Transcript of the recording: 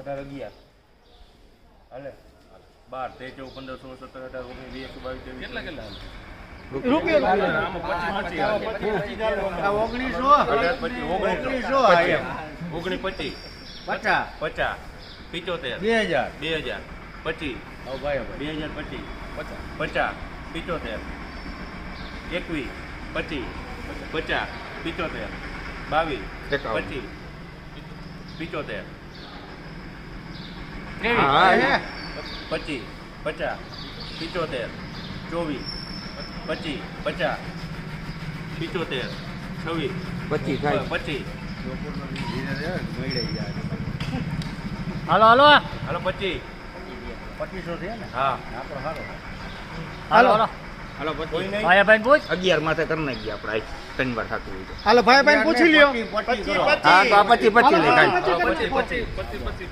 18 11 હાલે 12 13 14 15 16 17 18 19 20 22 23 કેટલા રૂપિયા આમાં 25 50 50 75 2000 2000 25 ઓ ભાઈ 2025 50 75 21 25 50 75 22 25 75 25 50 75 24 25 50 75 26 25 થાય 25 હાલો હાલો હાલો 25 2500 થયા ને હા આપણો હાલો હાલો હાલો હાલો કોઈ નહીં ભાઈ ભાઈ પૂછ 11 માથે કરી નાખીએ આપણે આજ ત્રણ વાર થતું હોય તો હાલો ભાઈ ભાઈ પૂછી લ્યો હા તો આ 25 લઈ કાઢ 25 25